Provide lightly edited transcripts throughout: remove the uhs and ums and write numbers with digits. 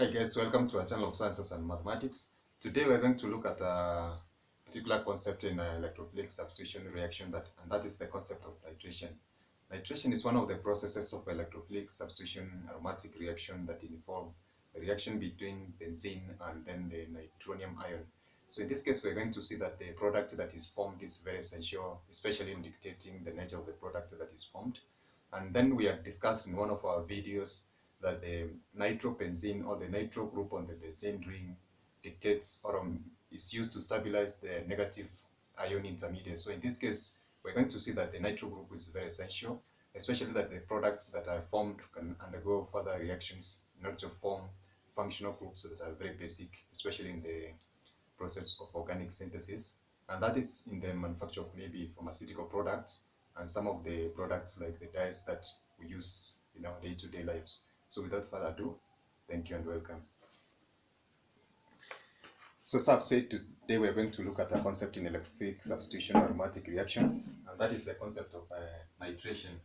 Hi guys, welcome to our channel of Sciences and Mathematics. Today we're going to look at a particular concept in electrophilic substitution reaction, and that is the concept of nitration. Nitration is one of the processes of electrophilic substitution aromatic reaction that involve the reaction between benzene and then the nitronium ion. So in this case, we're going to see that the product that is formed is very essential, especially in dictating the nature of the product that is formed. And then we have discussed in one of our videos that the nitropenzene or the nitro group on the benzene ring dictates or is used to stabilize the negative ion intermediate. So in this case, we're going to see that the nitro group is very essential, especially that the products that are formed can undergo further reactions in order to form functional groups that are very basic, especially in the process of organic synthesis. And that is in the manufacture of maybe pharmaceutical products and some of the products like the dyes that we use in our day-to-day lives. So without further ado, thank you and welcome. So as I've said, today we're going to look at a concept in electrophilic substitution aromatic reaction, and that is the concept of nitration.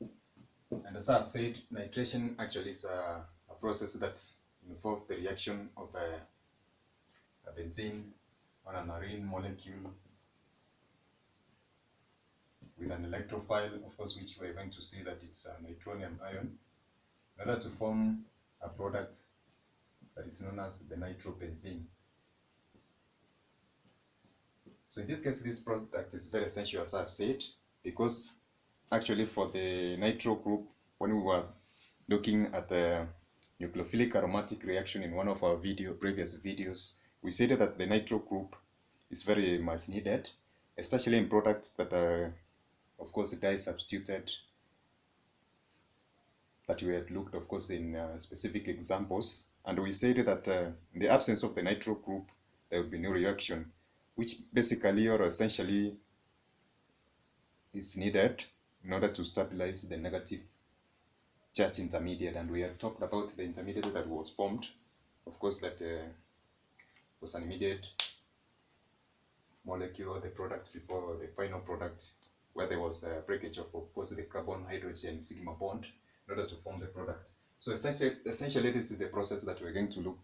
And as I've said, nitration actually is a process that involves the reaction of a benzene on an arene molecule with an electrophile, of course, which we're going to see that it's a nitronium ion, in order to form a product that is known as the nitropenzene. So in this case, this product is very essential, as I've said, because actually for the nitro group, when we were looking at the nucleophilic aromatic reaction in one of our previous videos, we said that the nitro group is very much needed, especially in products that are, of course, dye substituted, that we had looked, of course, in specific examples. And we said that in the absence of the nitro group, there would be no reaction, which basically or essentially is needed in order to stabilize the negative charge intermediate. And we had talked about the intermediate that was formed. Of course, that was an immediate molecule or the product before the final product, where there was a breakage of course, the carbon, hydrogen, sigma bond in order to form the product. So essentially, this is the process that we're going to look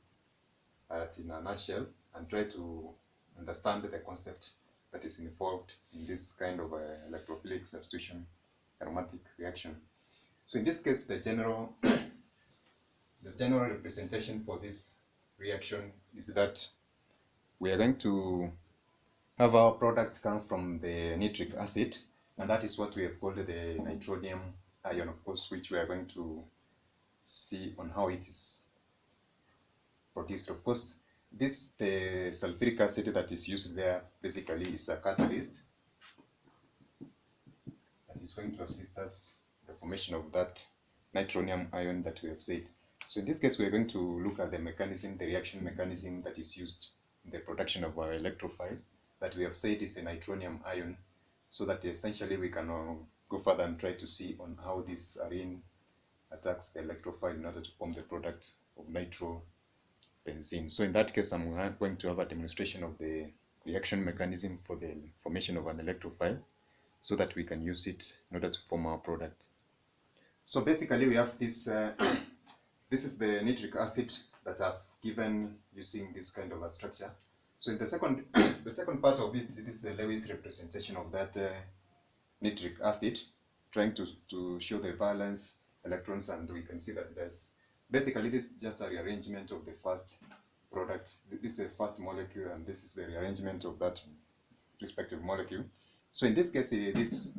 at in a nutshell and try to understand the concept that is involved in this kind of electrophilic substitution aromatic reaction. So in this case, the general representation for this reaction is that we are going to have our product come from the nitric acid, and that is what we have called the nitronium ion, of course, which we are going to see on how it is produced. Of course, the sulfuric acid that is used there basically is a catalyst that is going to assist us in the formation of that nitronium ion that we have said. So in this case, we are going to look at the mechanism, the reaction mechanism that is used in the production of our electrophile that we have said is a nitronium ion, so that essentially we can go further and try to see on how this arene attacks the electrophile in order to form the product of nitropenzene. So in that case, I'm going to have a demonstration of the reaction mechanism for the formation of an electrophile so that we can use it in order to form our product. So basically we have this, this is the nitric acid that I've given using this kind of a structure. So in the second, the second part of it, this is a Lewis representation of that nitric acid, trying to show the valence electrons, and we can see that there's basically this is just a rearrangement of the first product. This is the first molecule, and this is the rearrangement of that respective molecule. So in this case, this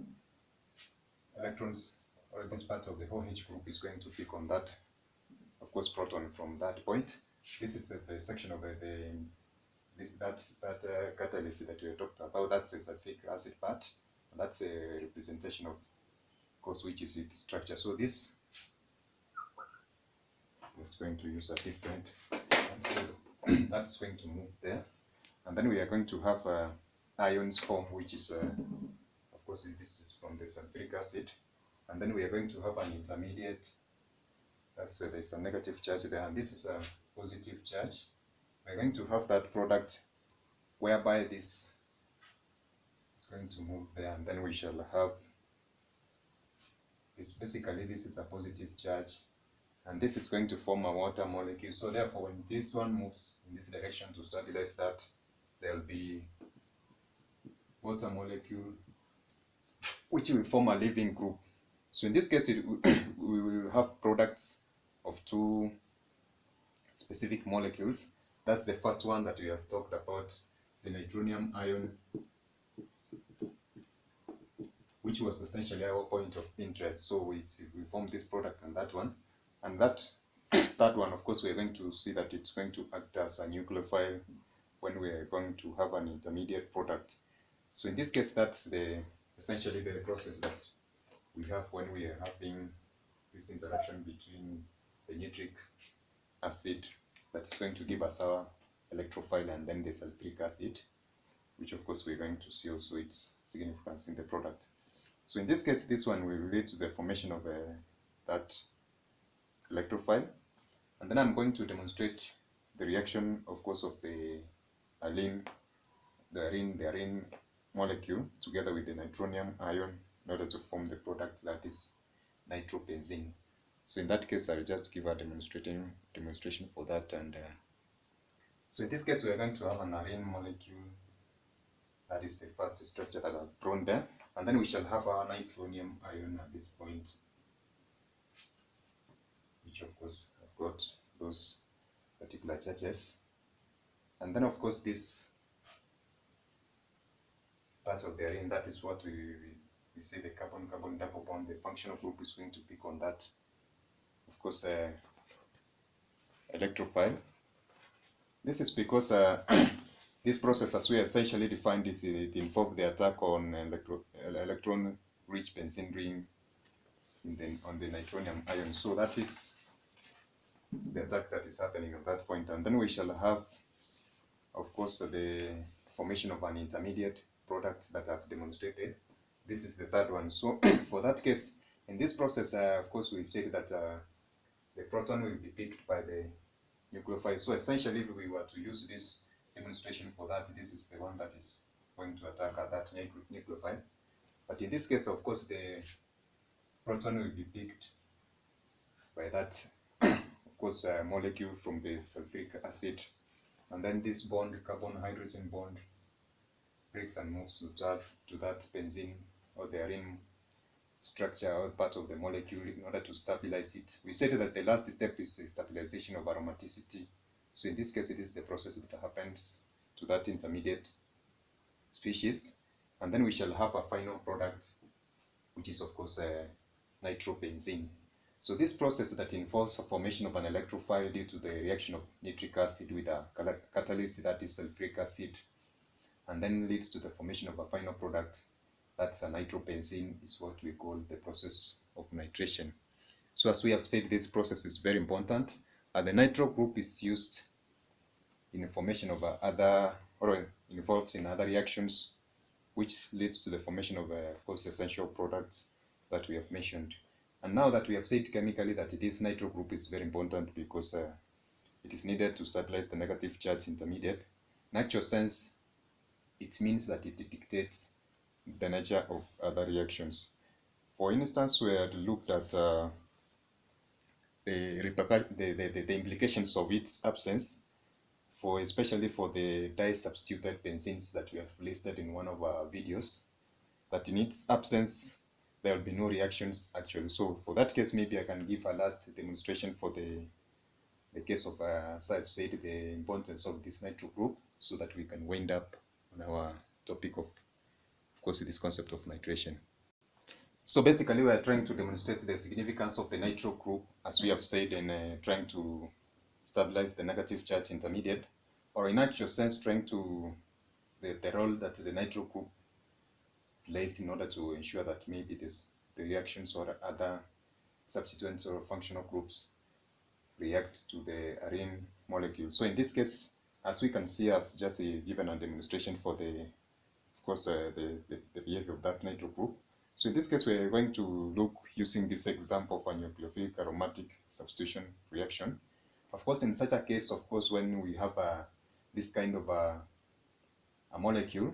electrons or this part of the OH group is going to pick on that, of course, proton from that point. This is the section of that catalyst that we talked about. That's the sulfuric acid part. And that's a representation of course, which is its structure. So this is going to use a different, so that's going to move there, and then we are going to have ions form, which is of course this is from the sulfuric acid, and then we are going to have an intermediate. That's there's a negative charge there, and this is a positive charge. We're going to have that product whereby this is going to move there, and then we shall have this. Basically, this is a positive charge and this is going to form a water molecule. So therefore, when this one moves in this direction to stabilize that, there will be water molecule which will form a living group. So in this case, we will have products of two specific molecules. That's the first one that we have talked about, the nitronium ion, which was essentially our point of interest. So it's if we form this product and that one, and that that one, of course, we're going to see that it's going to act as a nucleophile when we are going to have an intermediate product. So in this case, that's essentially the process that we have when we are having this interaction between the nitric acid that is going to give us our electrophile and then the sulfuric acid, which of course we're going to see also its significance in the product. So in this case, this one will lead to the formation of that electrophile, and then I'm going to demonstrate the reaction, of course, of the arene molecule together with the nitronium ion in order to form the product that is nitropenzene. So in that case, I'll just give a demonstration for that. And so in this case, we are going to have an arene molecule. That is the first structure that I've drawn there, and then we shall have our nitronium ion at this point, which of course have got those particular charges. And then of course this part of the arene, that is what we say the carbon-carbon double bond. The functional group is going to pick on that, of course, electrophile. This is because this process, as we essentially defined this, it involved the attack on electron-rich benzene ring on the nitronium ion. So that is the attack that is happening at that point. And then we shall have, of course, the formation of an intermediate product that I've demonstrated. This is the third one. So for that case, in this process, of course, we said that the proton will be picked by the nucleophile. So essentially, if we were to use this demonstration for that, this is the one that is going to attack that nucleophile. But in this case, of course, the proton will be picked by that, of course, molecule from the sulfuric acid. And then this bond, carbon-hydrogen bond, breaks and moves to that benzene or the arene structure or part of the molecule in order to stabilize it. We said that the last step is stabilization of aromaticity. So in this case, it is the process that happens to that intermediate species. And then we shall have a final product, which is of course nitropenzene. So this process that involves the formation of an electrophile due to the reaction of nitric acid with a catalyst, that is sulfuric acid, and then leads to the formation of a final product, that's a nitropenzene, is what we call the process of nitration. So as we have said, this process is very important. The nitro group is used in the formation of involves in other reactions, which leads to the formation of course, essential products that we have mentioned. And now that we have said chemically that this nitro group is very important because it is needed to stabilize the negative charge intermediate, in actual sense, it means that it dictates the nature of other reactions. For instance, we had looked at the implications of its absence, especially for the di-substituted benzenes that we have listed in one of our videos, that in its absence there will be no reactions actually. So for that case, maybe I can give a last demonstration for the case of, as I've said, the importance of this nitro group, so that we can wind up on our topic of course, this concept of nitration. So basically, we are trying to demonstrate the significance of the nitro group, as we have said, in trying to stabilize the negative charge intermediate, or in actual sense, trying to the role that the nitro group plays in order to ensure that maybe the reactions or other substituents or functional groups react to the arene molecule. So in this case, as we can see, I've just given a demonstration for the behavior of that nitro group. So in this case, we're going to look using this example of a nucleophilic aromatic substitution reaction. Of course, in such a case, of course, when we have this kind of a molecule,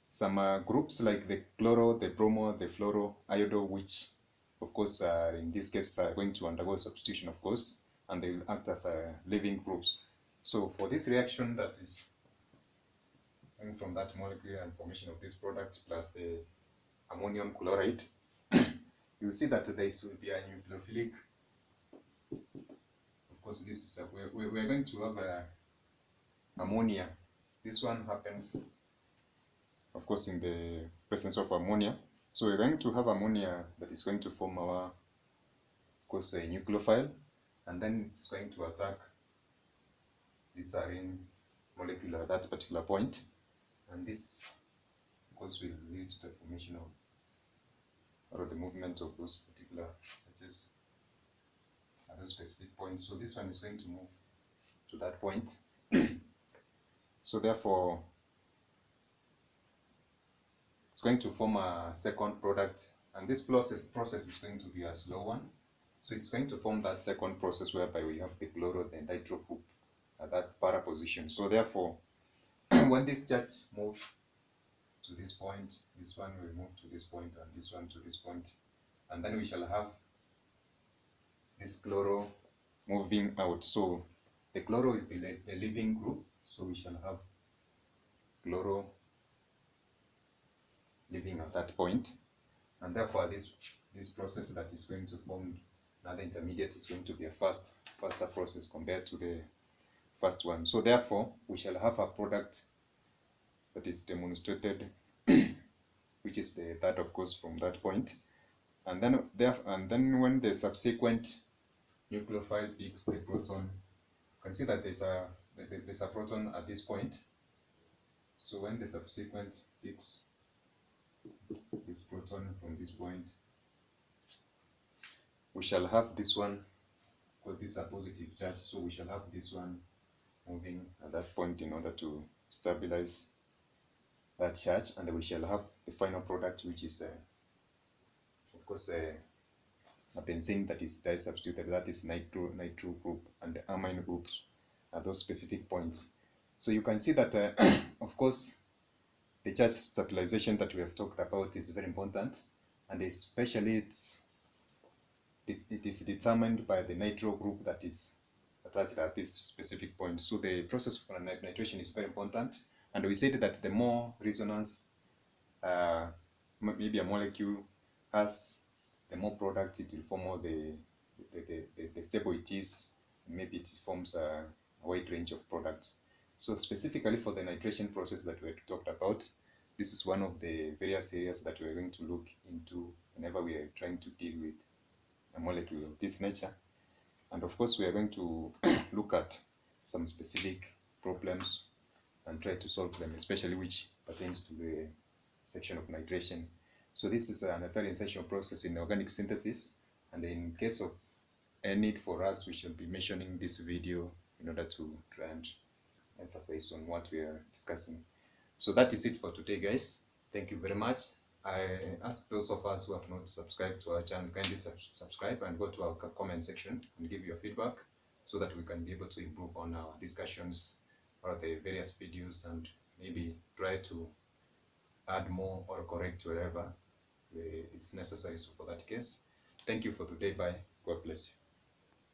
some groups like the chloro, the bromo, the fluoro, iodo, which of course, in this case, are going to undergo substitution, of course, and they will act as living groups. So for this reaction that is coming from that molecule and formation of this product plus the ammonium chloride, you'll see that this will be a nucleophilic. Of course, this is we're going to have ammonia. This one happens, of course, in the presence of ammonia. So we're going to have ammonia that is going to form our, of course, a nucleophile, and then it's going to attack this arene molecule at that particular point, and this, of course, will lead to the formation of, or the movement of those particular edges at those specific points. So this one is going to move to that point. So therefore, it's going to form a second product, and this process is going to be a slow one. So it's going to form that second process whereby we have the chloro, the nitro group at that para position. So therefore, when these charges move to this point, this one will move to this point, and this one to this point, and then we shall have this chloro moving out. So the chloro will be like the living group, so we shall have chloro living at that point, and therefore this process that is going to form another intermediate is going to be a faster process compared to the first one. So therefore, we shall have a product that is demonstrated, which is that, of course, from that point, and then when the subsequent nucleophile picks the proton, you can see that there's a proton at this point. So when the subsequent picks this proton from this point, we shall have this one, because this is a positive charge, so we shall have this one moving at that point in order to stabilize that charge, and then we shall have the final product, which is of course a benzene that is substituted, that is nitro group, and the amine groups at those specific points. So you can see that of course the charge stabilization that we have talked about is very important, and especially it is determined by the nitro group that is attached at this specific point. So the process for nitration is very important, and we said that the more resonance maybe a molecule has, the more product it will form, or the stable it is, maybe it forms a wide range of products. So specifically for the nitration process that we talked about, this is one of the various areas that we are going to look into whenever we are trying to deal with a molecule of this nature. And of course, we are going to look at some specific problems and try to solve them, especially which pertains to the section of nitration. So this is a very essential process in organic synthesis, and in case of a need for us, we shall be mentioning this video in order to try and emphasize on what we are discussing. So that is it for today, guys. Thank you very much. I ask those of us who have not subscribed to our channel, kindly subscribe and go to our comment section and give your feedback, so that we can be able to improve on our discussions or the various videos, and maybe try to add more or correct wherever it's necessary. So for that case, thank you for today. Bye. God bless you.